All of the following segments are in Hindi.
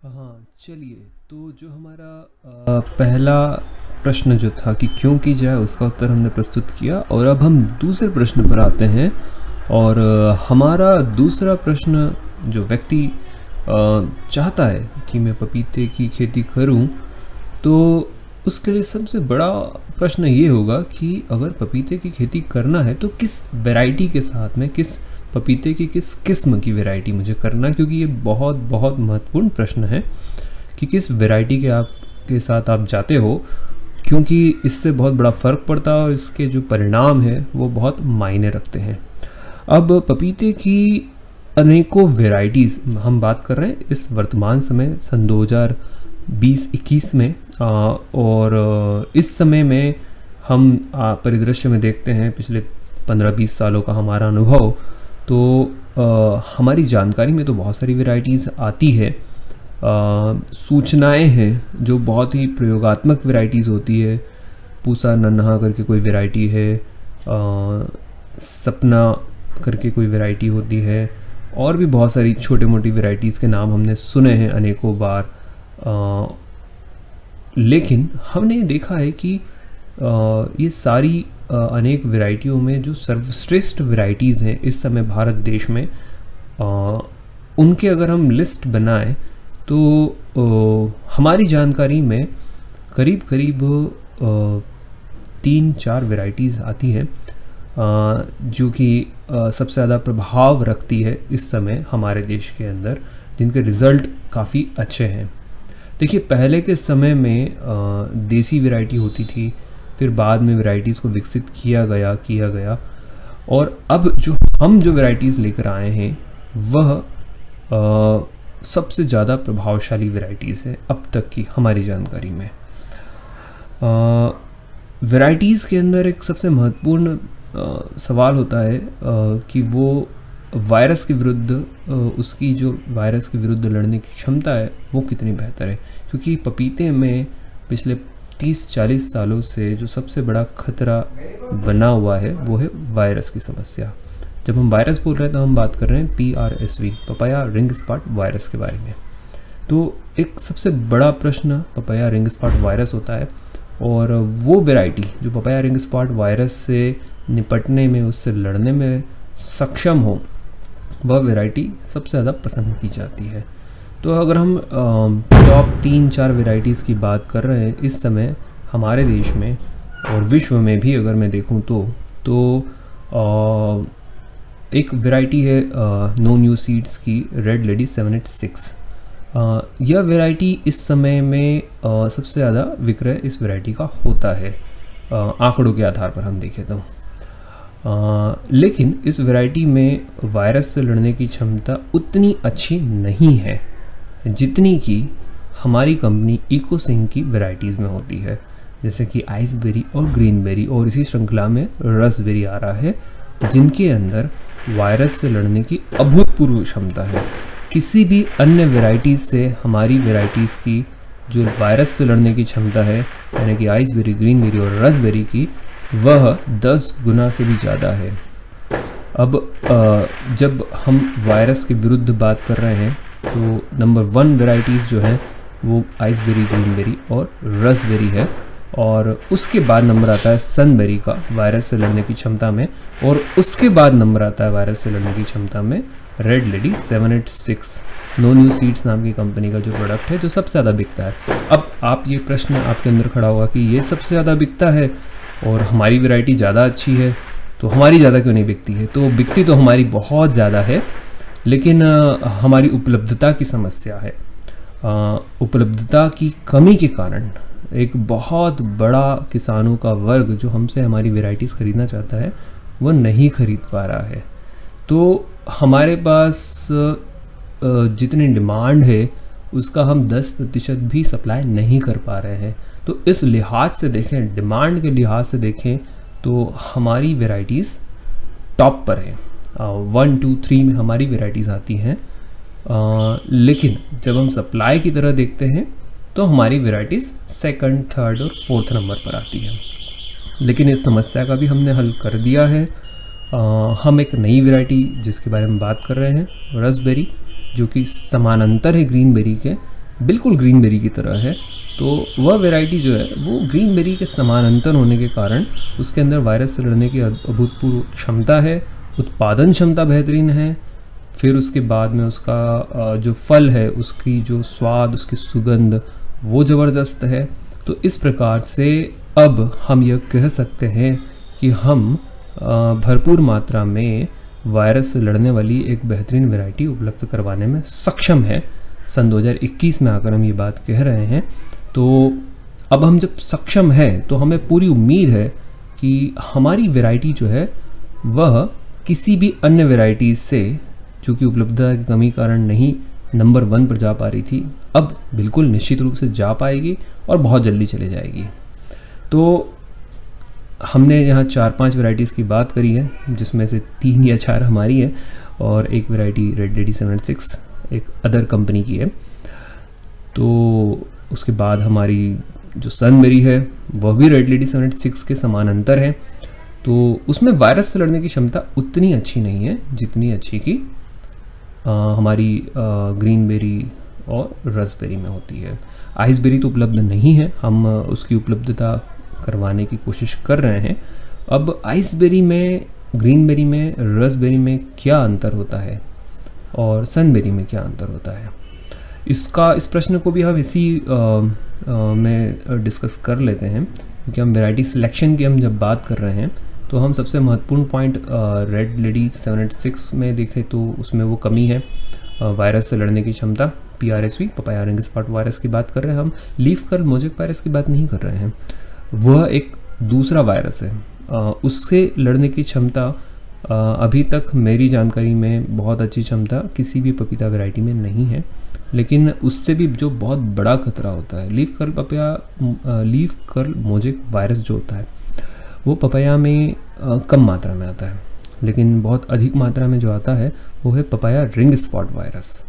हाँ, चलिए। तो जो हमारा पहला प्रश्न जो था कि क्यों की जाए, उसका उत्तर हमने प्रस्तुत किया और अब हम दूसरे प्रश्न पर आते हैं। और हमारा दूसरा प्रश्न, जो व्यक्ति चाहता है कि मैं पपीते की खेती करूं, तो उसके लिए सबसे बड़ा प्रश्न ये होगा कि अगर पपीते की खेती करना है तो किस वैरायटी के साथ में, किस पपीते की किस किस्म की वैरायटी मुझे करना है, क्योंकि ये बहुत बहुत महत्वपूर्ण प्रश्न है कि किस वैरायटी के साथ आप जाते हो, क्योंकि इससे बहुत बड़ा फ़र्क पड़ता है और इसके जो परिणाम हैं वो बहुत मायने रखते हैं। अब पपीते की अनेकों वैरायटीज़ हम बात कर रहे हैं इस वर्तमान समय सन 2020-21 में, और इस समय में हम परिदृश्य में देखते हैं पिछले 15-20 सालों का हमारा अनुभव, तो हमारी जानकारी में तो बहुत सारी वैरायटीज़ आती है। सूचनाएं हैं जो बहुत ही प्रयोगात्मक वैरायटीज़ होती है। पूसा नन्हा करके कोई वैरायटी है, सपना करके कोई वैरायटी होती है, और भी बहुत सारी छोटी मोटी वैरायटीज़ के नाम हमने सुने हैं अनेकों बार। लेकिन हमने देखा है कि ये सारी अनेक वैरायटियों में जो सर्वश्रेष्ठ वैरायटीज़ हैं इस समय भारत देश में, उनके अगर हम लिस्ट बनाएं तो हमारी जानकारी में करीब करीब 3-4 वैरायटीज़ आती हैं जो कि सबसे ज़्यादा प्रभाव रखती है इस समय हमारे देश के अंदर, जिनके रिज़ल्ट काफ़ी अच्छे हैं। देखिए, पहले के समय में देसी वैरायटी होती थी, फिर बाद में वैरायटीज़ को विकसित किया गया, और अब जो वैरायटीज़ लेकर आए हैं वह सबसे ज़्यादा प्रभावशाली वैरायटीज़ है अब तक की हमारी जानकारी में। वैरायटीज़ के अंदर एक सबसे महत्वपूर्ण सवाल होता है कि वो वायरस के विरुद्ध, उसकी जो वायरस के विरुद्ध लड़ने की क्षमता है वो कितनी बेहतर है, क्योंकि पपीते में पिछले 30-40 सालों से जो सबसे बड़ा खतरा बना हुआ है वो है वायरस की समस्या। जब हम वायरस बोल रहे हैं तो हम बात कर रहे हैं PRSV, papaya ring spot virus के बारे में। तो एक सबसे बड़ा प्रश्न पपाया रिंग स्पॉट वायरस होता है, और वो वैरायटी जो पपाया रिंग स्पॉट वायरस से निपटने में, उससे लड़ने में सक्षम हो, वह वैरायटी सबसे ज़्यादा पसंद की जाती है। तो अगर हम टॉप 3-4 वैरायटीज़ की बात कर रहे हैं इस समय हमारे देश में और विश्व में भी अगर मैं देखूं तो एक वैरायटी है नो न्यू सीड्स की रेड लेडी 786। यह वैरायटी इस समय में सबसे ज़्यादा विक्रय इस वैरायटी का होता है आंकड़ों के आधार पर हम देखें तो। लेकिन इस वैरायटी में वायरस से लड़ने की क्षमता उतनी अच्छी नहीं है जितनी कि हमारी कंपनी इकोसिंग की वैरायटीज़ में होती है, जैसे कि आइसबेरी और ग्रीनबेरी, और इसी श्रृंखला में रसबेरी आ रहा है, जिनके अंदर वायरस से लड़ने की अभूतपूर्व क्षमता है। किसी भी अन्य वैरायटीज़ से हमारी वैरायटीज़ की जो वायरस से लड़ने की क्षमता है, यानी कि आइसबेरी, ग्रीनबेरी और रसबेरी की, वह 10 गुना से भी ज़्यादा है। अब जब हम वायरस के विरुद्ध बात कर रहे हैं तो नंबर 1 वैरायटीज़ जो हैं वो आइसबेरी, ग्रीनबेरी और रसबेरी है, और उसके बाद नंबर आता है सनबेरी का वायरस से लड़ने की क्षमता में, और उसके बाद नंबर आता है वायरस से लड़ने की क्षमता में red lady 786, no new seeds नाम की कंपनी का जो प्रोडक्ट है, जो सबसे ज़्यादा बिकता है। अब आप ये प्रश्न आपके अंदर खड़ा होगा कि ये सबसे ज़्यादा बिकता है और हमारी वैरायटी ज़्यादा अच्छी है, तो हमारी ज़्यादा क्यों नहीं बिकती है? तो बिकती तो हमारी बहुत ज़्यादा है, लेकिन हमारी उपलब्धता की समस्या है। उपलब्धता की कमी के कारण एक बहुत बड़ा किसानों का वर्ग जो हमसे हमारी वैरायटीज़ ख़रीदना चाहता है वो नहीं खरीद पा रहा है। तो हमारे पास जितनी डिमांड है उसका हम 10% भी सप्लाई नहीं कर पा रहे हैं। तो इस लिहाज से देखें, डिमांड के लिहाज से देखें तो हमारी वैरायटीज़ टॉप पर है। 1, 2, 3 में हमारी वैरायटीज़ आती हैं, लेकिन जब हम सप्लाई की तरह देखते हैं तो हमारी वैरायटीज़ 2nd, 3rd और 4th नंबर पर आती हैं। लेकिन इस समस्या का भी हमने हल कर दिया है। हम एक नई वैरायटी जिसके बारे में बात कर रहे हैं, रसबेरी, जो कि समानांतर है ग्रीनबेरी के, बिल्कुल ग्रीन बेरी की तरह है, तो वह वैरायटी जो है वो ग्रीन बेरी के समानांतर होने के कारण उसके अंदर वायरस से लड़ने की अभूतपूर्व क्षमता है, उत्पादन क्षमता बेहतरीन है। फिर उसके बाद में उसका जो फल है, उसकी जो स्वाद, उसकी सुगंध वो ज़बरदस्त है। तो इस प्रकार से अब हम यह कह सकते हैं कि हम भरपूर मात्रा में वायरस से लड़ने वाली एक बेहतरीन वैरायटी उपलब्ध करवाने में सक्षम है। सन 2021 में आकर हम ये बात कह रहे हैं, तो अब हम जब सक्षम है तो हमें पूरी उम्मीद है कि हमारी वैरायटी जो है वह किसी भी अन्य वैरायटीज़ से, जो कि उपलब्धता की कमी कारण नहीं नंबर 1 पर जा पा रही थी, अब बिल्कुल निश्चित रूप से जा पाएगी और बहुत जल्दी चले जाएगी। तो हमने यहाँ 4-5 वैरायटीज़ की बात करी है, जिसमें से 3 या 4 हमारी है और एक वैरायटी रेड लेडी 786 एक अदर कंपनी की है। तो उसके बाद हमारी जो सनबेरी है वह भी रेड लेडी 786 के समानांतर है। तो उसमें वायरस से लड़ने की क्षमता उतनी अच्छी नहीं है जितनी अच्छी की हमारी ग्रीन बेरी और रसबेरी में होती है। आइसबेरी तो उपलब्ध नहीं है, हम उसकी उपलब्धता करवाने की कोशिश कर रहे हैं। अब आइसबेरी में, ग्रीन बेरी में, रसबेरी में क्या अंतर होता है और सनबेरी में क्या अंतर होता है, इस प्रश्न को भी हम इसी में डिस्कस कर लेते हैं, क्योंकि हम वैरायटी सिलेक्शन की हम जब बात कर रहे हैं तो हम सबसे महत्वपूर्ण पॉइंट रेड लेडी 786 में देखें तो उसमें वो कमी है वायरस से लड़ने की क्षमता। PRSV papaya ring spot virus की बात कर रहे हैं हम, लीफ कर्ल मोजेक वायरस की बात नहीं कर रहे हैं। वह एक दूसरा वायरस है, उससे लड़ने की क्षमता अभी तक मेरी जानकारी में बहुत अच्छी क्षमता किसी भी पपीता वैरायटी में नहीं है। लेकिन उससे भी जो बहुत बड़ा खतरा होता है, लीफ कर्ल मोजेक वायरस जो होता है वो पपाया में कम मात्रा में आता है, लेकिन बहुत अधिक मात्रा में जो आता है वो है पपाया रिंग स्पॉट वायरस।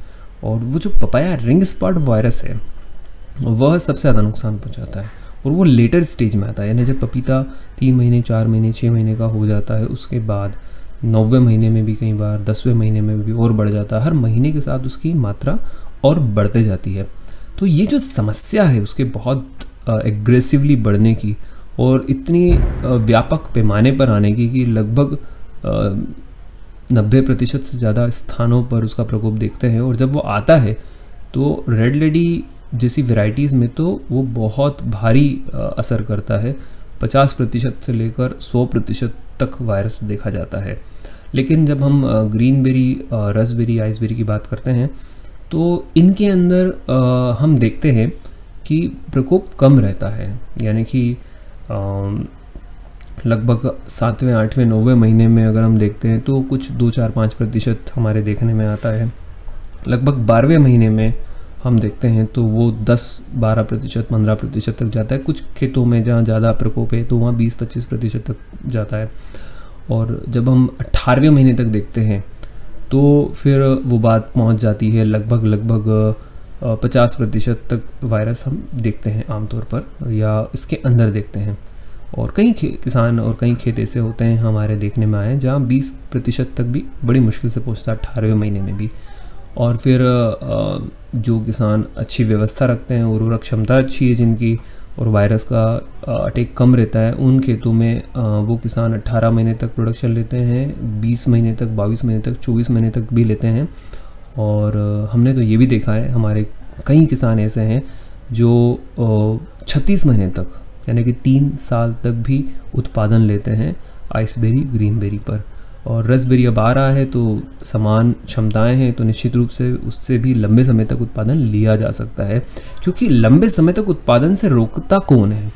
और वो जो पपाया रिंग स्पॉट वायरस है वह सबसे ज़्यादा नुकसान पहुंचाता है, और वो लेटर स्टेज में आता है, यानी जब पपीता 3 महीने, 4 महीने, 6 महीने का हो जाता है, उसके बाद 9वें महीने में भी, कई बार 10वें महीने में भी और बढ़ जाता है। हर महीने के साथ उसकी मात्रा और बढ़ते जाती है। तो ये जो समस्या है उसके बहुत एग्रेसिवली बढ़ने की और इतनी व्यापक पैमाने पर आने की कि लगभग 90% से ज़्यादा स्थानों पर उसका प्रकोप देखते हैं। और जब वो आता है तो रेड लेडी जैसी वैरायटीज़ में तो वो बहुत भारी असर करता है, 50% से लेकर 100% तक वायरस देखा जाता है। लेकिन जब हम ग्रीन बेरी, रसबेरी, आइसबेरी की बात करते हैं तो इनके अंदर हम देखते हैं कि प्रकोप कम रहता है, यानी कि लगभग 7वें, 8वें, 9वें महीने में अगर हम देखते हैं तो कुछ 2-4-5% हमारे देखने में आता है। लगभग 12वें महीने में हम देखते हैं तो वो 10-12%, 15% तक जाता है। कुछ खेतों में जहाँ ज़्यादा प्रकोप है तो वहाँ 20-25% तक जाता है। और जब हम 18वें महीने तक देखते हैं तो फिर वो बात पहुँच जाती है लगभग 50% तक वायरस हम देखते हैं आमतौर पर, या इसके अंदर देखते हैं। और कई किसान और कई खेत ऐसे होते हैं हमारे देखने में आए जहाँ 20% तक भी बड़ी मुश्किल से पहुँचता है 18वें महीने में भी। और फिर जो किसान अच्छी व्यवस्था रखते हैं, उर्वरक क्षमता अच्छी है जिनकी, और वायरस का अटैक कम रहता है, उन खेतों में वो किसान 18 महीने तक प्रोडक्शन लेते हैं, 20 महीने तक, 22 महीने तक, 24 महीने तक भी लेते हैं। और हमने तो ये भी देखा है, हमारे कई किसान ऐसे हैं जो 36 महीने तक, यानी कि 3 साल तक भी उत्पादन लेते हैं आइसबेरी, ग्रीन बेरी पर। और रसबेरी अब आ रहा है तो समान क्षमताएं हैं, तो निश्चित रूप से उससे भी लंबे समय तक उत्पादन लिया जा सकता है। क्योंकि लंबे समय तक उत्पादन से रोकता कौन है?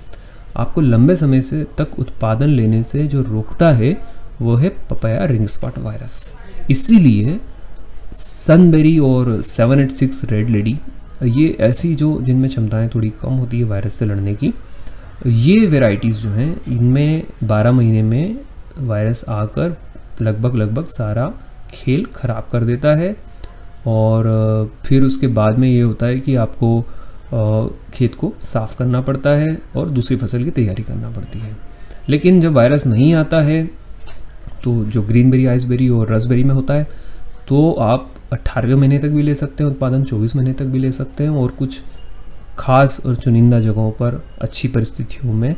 आपको लंबे समय से तक उत्पादन लेने से जो रोकता है वो है पपाया रिंग स्पॉट वायरस। इसीलिए सनबेरी और 786 रेड लेडी, ये ऐसी जो जिनमें क्षमताएं थोड़ी कम होती है वायरस से लड़ने की, ये वेराइटीज़ जो हैं इनमें 12 महीने में वायरस आकर लगभग सारा खेल ख़राब कर देता है। और फिर उसके बाद में ये होता है कि आपको खेत को साफ़ करना पड़ता है और दूसरी फसल की तैयारी करना पड़ती है। लेकिन जब वायरस नहीं आता है तो जो ग्रीन बेरी, आइसबेरी और रसबेरी में होता है, तो आप 18वें महीने तक भी ले सकते हैं उत्पादन, 24 महीने तक भी ले सकते हैं, और कुछ खास और चुनिंदा जगहों पर अच्छी परिस्थितियों में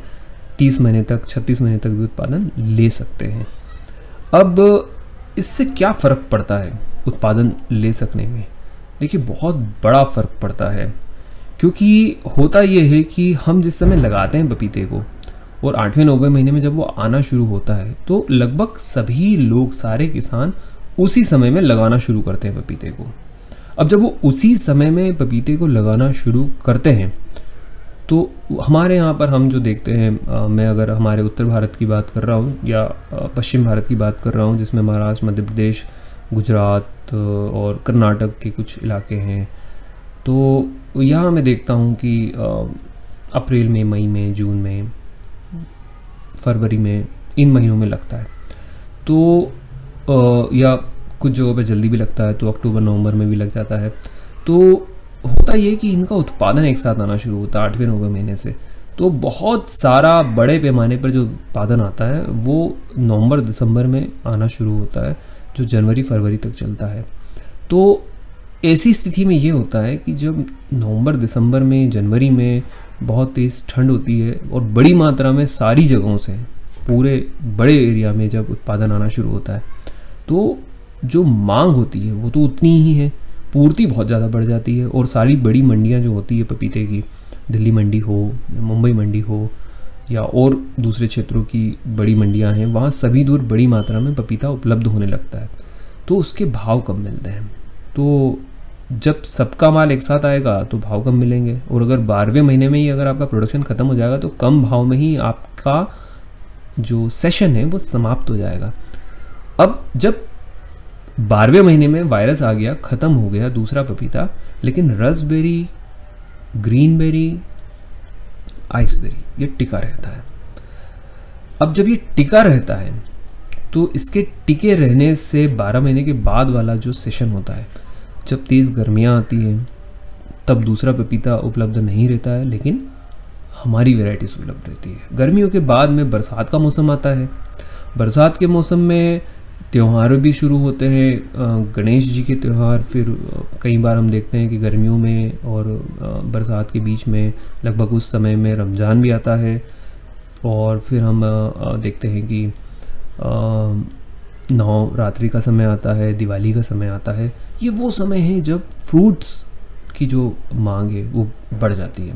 30 महीने तक, 36 महीने तक भी उत्पादन ले सकते हैं। अब इससे क्या फ़र्क पड़ता है उत्पादन ले सकने में? देखिए, बहुत बड़ा फ़र्क पड़ता है, क्योंकि होता ये है कि हम जिस समय लगाते हैं पपीते को और 8वें 9वें महीने में जब वो आना शुरू होता है तो लगभग सभी लोग, सारे किसान उसी समय में लगाना शुरू करते हैं पपीते को। अब जब वो उसी समय में पपीते को लगाना शुरू करते हैं तो हमारे यहाँ पर हम जो देखते हैं, मैं अगर हमारे उत्तर भारत की बात कर रहा हूँ या पश्चिम भारत की बात कर रहा हूँ, जिसमें महाराष्ट्र, मध्य प्रदेश, गुजरात और कर्नाटक के कुछ इलाके हैं, तो यहाँ मैं देखता हूँ कि अप्रैल में, मई में, जून में, फरवरी में, इन महीनों में लगता है। तो या कुछ जगहों पे जल्दी भी लगता है, तो अक्टूबर नवंबर में भी लग जाता है। तो होता ये कि इनका उत्पादन एक साथ आना शुरू होता है 8वें 9वें महीने से। तो बहुत सारा बड़े पैमाने पर जो उत्पादन आता है वो नवंबर दिसंबर में आना शुरू होता है, जो जनवरी फरवरी तक चलता है। तो ऐसी स्थिति में ये होता है कि जब नवंबर दिसंबर में, जनवरी में बहुत तेज़ ठंड होती है और बड़ी मात्रा में सारी जगहों से, पूरे बड़े एरिया में जब उत्पादन आना शुरू होता है, तो जो मांग होती है वो तो उतनी ही है, पूर्ति बहुत ज़्यादा बढ़ जाती है। और सारी बड़ी मंडियाँ जो होती है पपीते की, दिल्ली मंडी हो, मुंबई मंडी हो या और दूसरे क्षेत्रों की बड़ी मंडियाँ हैं, वहाँ सभी दूर बड़ी मात्रा में पपीता उपलब्ध होने लगता है, तो उसके भाव कम मिलते हैं। तो जब सबका माल एक साथ आएगा तो भाव कम मिलेंगे, और अगर 12वें महीने में ही अगर आपका प्रोडक्शन ख़त्म हो जाएगा तो कम भाव में ही आपका जो सेशन है वो समाप्त हो जाएगा। अब जब 12वें महीने में वायरस आ गया, ख़त्म हो गया दूसरा पपीता, लेकिन रसबेरी, ग्रीनबेरी, आइसबेरी ये टिका रहता है। अब जब ये टिका रहता है तो इसके टिके रहने से 12 महीने के बाद वाला जो सेशन होता है, जब तेज़ गर्मियाँ आती हैं तब दूसरा पपीता उपलब्ध नहीं रहता है, लेकिन हमारी वैरायटीज उपलब्ध रहती है। गर्मियों के बाद में बरसात का मौसम आता है। बरसात के मौसम में त्यौहार भी शुरू होते हैं, गणेश जी के त्यौहार। फिर कई बार हम देखते हैं कि गर्मियों में और बरसात के बीच में लगभग उस समय में रमज़ान भी आता है। और फिर हम देखते हैं कि नवरात्रि का समय आता है, दिवाली का समय आता है। ये वो समय है जब फ्रूट्स की जो मांग है वो बढ़ जाती है,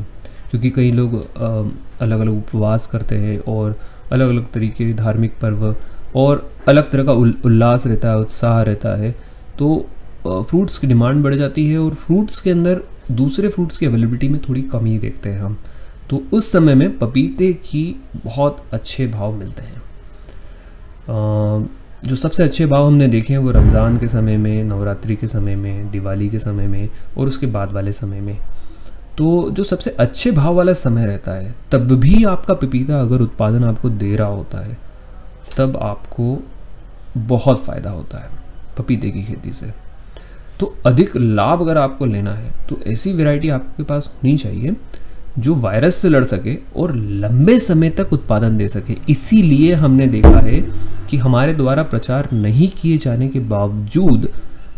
क्योंकि कई लोग अलग अलग उपवास करते हैं और अलग अलग तरीके के धार्मिक पर्व और अलग तरह का उल्लास रहता है, उत्साह रहता है। तो फ्रूट्स की डिमांड बढ़ जाती है और फ्रूट्स के अंदर दूसरे फ्रूट्स की अवेलेबिलिटी में थोड़ी कमी देखते हैं हम। तो उस समय में पपीते की बहुत अच्छे भाव मिलते हैं। जो सबसे अच्छे भाव हमने देखे हैं वो रमज़ान के समय में, नवरात्रि के समय में, दिवाली के समय में और उसके बाद वाले समय में। तो जो सबसे अच्छे भाव वाला समय रहता है, तब भी आपका पपीता अगर उत्पादन आपको दे रहा होता है, तब आपको बहुत फ़ायदा होता है पपीते की खेती से। तो अधिक लाभ अगर आपको लेना है तो ऐसी वैरायटी आपके पास होनी चाहिए जो वायरस से लड़ सके और लंबे समय तक उत्पादन दे सके। इसीलिए हमने देखा है कि हमारे द्वारा प्रचार नहीं किए जाने के बावजूद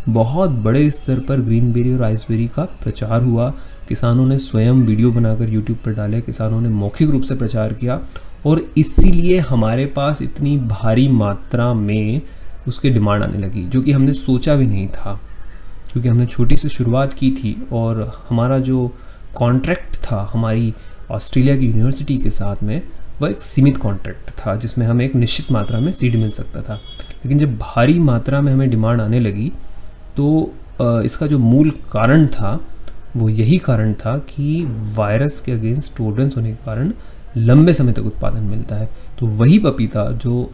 बहुत बड़े स्तर पर ग्रीनबेरी और आइसबेरी का प्रचार हुआ। किसानों ने स्वयं वीडियो बनाकर यूट्यूब पर डाले, किसानों ने मौखिक रूप से प्रचार किया और इसीलिए हमारे पास इतनी भारी मात्रा में उसकी डिमांड आने लगी, जो कि हमने सोचा भी नहीं था, क्योंकि हमने छोटी सी शुरुआत की थी और हमारा जो कॉन्ट्रैक्ट था हमारी ऑस्ट्रेलिया की यूनिवर्सिटी के साथ में, वह एक सीमित कॉन्ट्रैक्ट था जिसमें हमें एक निश्चित मात्रा में सीड मिल सकता था। लेकिन जब भारी मात्रा में हमें डिमांड आने लगी तो इसका जो मूल कारण था वो यही कारण था कि वायरस के अगेंस्ट टोलरेंस होने के कारण लंबे समय तक उत्पादन मिलता है। तो वही पपीता जो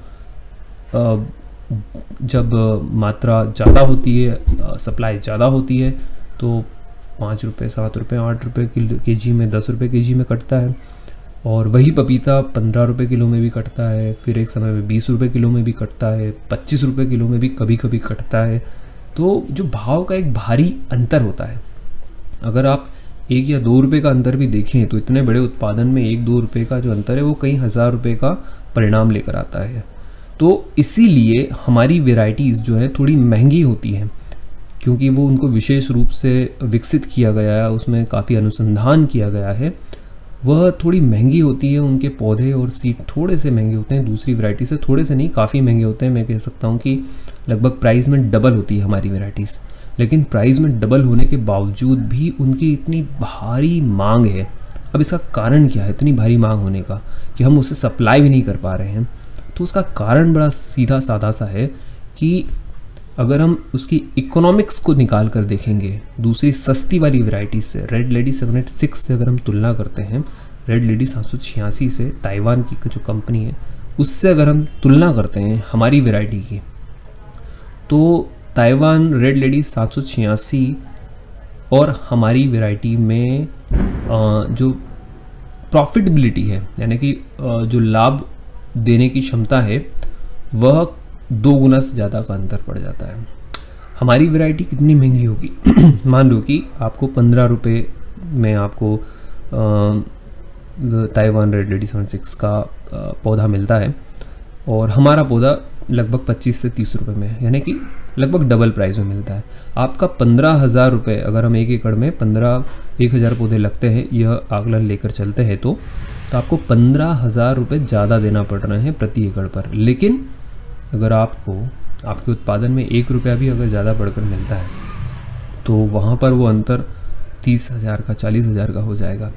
जब मात्रा ज़्यादा होती है, सप्लाई ज़्यादा होती है, तो 5 रुपये, 7 रुपये, 8 रुपये केजी में, 10 रुपये केजी में कटता है। और वही पपीता 15 रुपये किलो में भी कटता है, फिर एक समय में 20 रुपये किलो में भी कटता है, 25 रुपये किलो में भी कभी कभी कटता है। तो जो भाव का एक भारी अंतर होता है, अगर आप 1 या 2 रुपये का अंतर भी देखें तो इतने बड़े उत्पादन में 1-2 रुपये का जो अंतर है वो कई हज़ार रुपये का परिणाम लेकर आता है। तो इसीलिए हमारी वेराइटीज़ जो है थोड़ी महंगी होती हैं, क्योंकि वो उनको विशेष रूप से विकसित किया गया है, उसमें काफ़ी अनुसंधान किया गया है, वह थोड़ी महंगी होती है। उनके पौधे और सीड थोड़े से महंगे होते हैं दूसरी वैरायटी से, थोड़े से नहीं काफ़ी महंगे होते हैं। मैं कह सकता हूँ कि लगभग प्राइस में डबल होती है हमारी वैरायटीज़, लेकिन प्राइस में डबल होने के बावजूद भी उनकी इतनी भारी मांग है। अब इसका कारण क्या है इतनी भारी मांग होने का, कि हम उसे सप्लाई भी नहीं कर पा रहे हैं? तो उसका कारण बड़ा सीधा साधा सा है कि अगर हम उसकी इकोनॉमिक्स को निकाल कर देखेंगे दूसरी सस्ती वाली वैरायटी से, रेड लेडी 786 से अगर हम तुलना करते हैं, रेड लेडी 786 से, ताइवान की जो कंपनी है उससे अगर हम तुलना करते हैं हमारी वैरायटी की, तो ताइवान रेड लेडी 786 और हमारी वैरायटी में जो प्रॉफिटेबिलिटी है, यानी कि जो लाभ देने की क्षमता है, वह 2 गुना से ज़्यादा का अंतर पड़ जाता है। हमारी वैरायटी कितनी महंगी होगी? मान लो कि आपको 15 रुपये में आपको ताइवान रेड लेडी 786 का पौधा मिलता है, और हमारा पौधा लगभग 25 से 30 रुपये में है, यानी कि लगभग डबल प्राइस में मिलता है। आपका 15,000 रुपये, अगर हम 1 एकड़ में 1,000 पौधे लगते हैं, यह आकलन लेकर चलते हैं, तो आपको 15,000 रुपये ज़्यादा देना पड़ रहे हैं प्रति एकड़ पर। लेकिन अगर आपको आपके उत्पादन में 1 रुपया भी अगर ज़्यादा बढ़कर मिलता है, तो वहाँ पर वो अंतर 30,000 का 40,000 का हो जाएगा।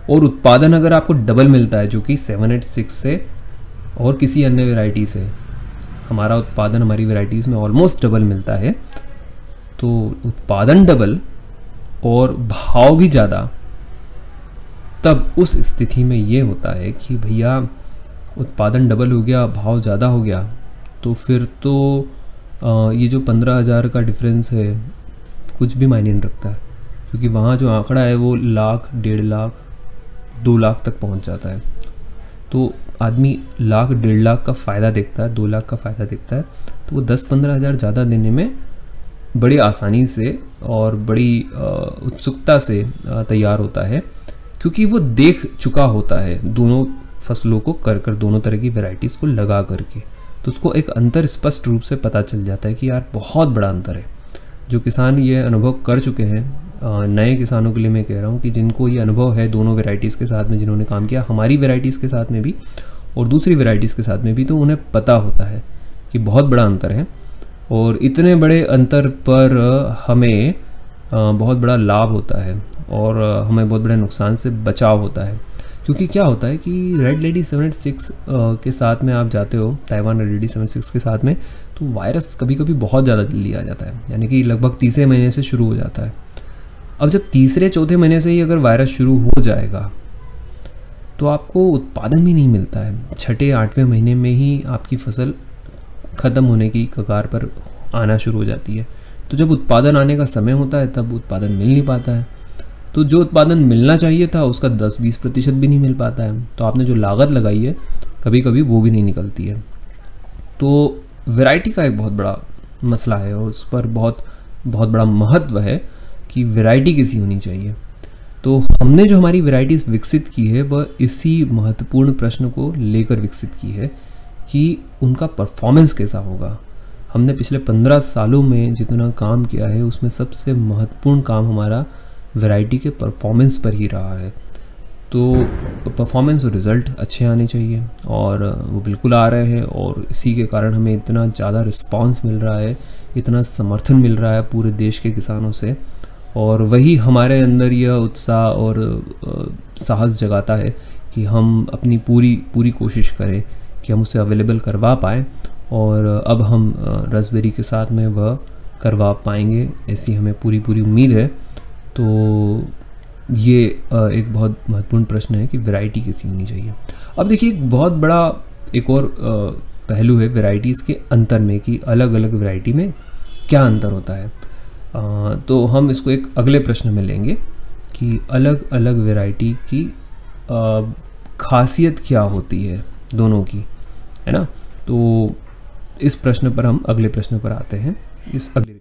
और उत्पादन अगर आपको डबल मिलता है, जो कि 786 से और किसी अन्य वैरायटी से, हमारा उत्पादन हमारी वैराइटीज़ में ऑलमोस्ट डबल मिलता है, तो उत्पादन डबल और भाव भी ज़्यादा, तब उस स्थिति में ये होता है कि भैया उत्पादन डबल हो गया, भाव ज़्यादा हो गया, तो फिर तो ये जो 15,000 का डिफरेंस है कुछ भी मायने नहीं रखता है, क्योंकि वहाँ जो आंकड़ा है वो लाख, 1.5 लाख, 2 लाख तक पहुँच जाता है। तो आदमी लाख, 1.5 लाख का फ़ायदा देखता है, 2 लाख का फ़ायदा देखता है, तो वो 10-15 हज़ार ज़्यादा देने में बड़ी आसानी से और बड़ी उत्सुकता से तैयार होता है, क्योंकि वो देख चुका होता है दोनों फसलों को कर दोनों तरह की वैरायटीज़ को लगा करके, तो उसको एक अंतर स्पष्ट रूप से पता चल जाता है कि यार बहुत बड़ा अंतर है। जो किसान ये अनुभव कर चुके हैं, नए किसानों के लिए मैं कह रहा हूँ कि जिनको ये अनुभव है दोनों वैरायटीज़ के साथ में, जिन्होंने काम किया हमारी वैरायटीज़ के साथ में भी और दूसरी वैरायटीज़ के साथ में भी, तो उन्हें पता होता है कि बहुत बड़ा अंतर है। और इतने बड़े अंतर पर हमें बहुत बड़ा लाभ होता है और हमें बहुत बड़े नुकसान से बचाव होता है। क्योंकि क्या होता है कि रेड लेडी 786 के साथ में आप जाते हो, ताइवान रेड लेडी 786 के साथ में, तो वायरस कभी कभी बहुत ज़्यादा जल्दी आ जाता है, यानी कि लगभग तीसरे महीने से शुरू हो जाता है। अब जब तीसरे चौथे महीने से ही अगर वायरस शुरू हो जाएगा, तो आपको उत्पादन भी नहीं मिलता है। 6-8वें महीने में ही आपकी फसल ख़त्म होने की कगार पर आना शुरू हो जाती है। तो जब उत्पादन आने का समय होता है, तब उत्पादन मिल नहीं पाता है। तो जो उत्पादन मिलना चाहिए था उसका 10-20% भी नहीं मिल पाता है। तो आपने जो लागत लगाई है कभी कभी वो भी नहीं निकलती है। तो वैरायटी का एक बहुत बड़ा मसला है और उस पर बहुत बड़ा महत्व है कि वैरायटी कैसी होनी चाहिए। तो हमने जो हमारी वैरायटीज़ विकसित की है वह इसी महत्वपूर्ण प्रश्न को लेकर विकसित की है कि उनका परफॉर्मेंस कैसा होगा। हमने पिछले 15 सालों में जितना काम किया है उसमें सबसे महत्वपूर्ण काम हमारा वैरायटी के परफॉर्मेंस पर ही रहा है। तो परफॉर्मेंस और रिज़ल्ट अच्छे आने चाहिए और वो बिल्कुल आ रहे हैं, और इसी के कारण हमें इतना ज़्यादा रिस्पांस मिल रहा है, इतना समर्थन मिल रहा है पूरे देश के किसानों से, और वही हमारे अंदर यह उत्साह और साहस जगाता है कि हम अपनी पूरी कोशिश करें कि हम उसे अवेलेबल करवा पाएँ, और अब हम रास्पबेरी के साथ में वह करवा पाएंगे, ऐसी हमें पूरी उम्मीद है। तो ये एक बहुत महत्वपूर्ण प्रश्न है कि वैरायटी कैसी होनी चाहिए। अब देखिए एक बहुत बड़ा एक और पहलू है वैरायटीज़ के अंतर में, कि अलग अलग वैरायटी में क्या अंतर होता है। तो हम इसको एक अगले प्रश्न में लेंगे कि अलग अलग वैरायटी की खासियत क्या होती है दोनों की, है ना। तो इस प्रश्न पर हम अगले प्रश्न पर आते हैं इस अगले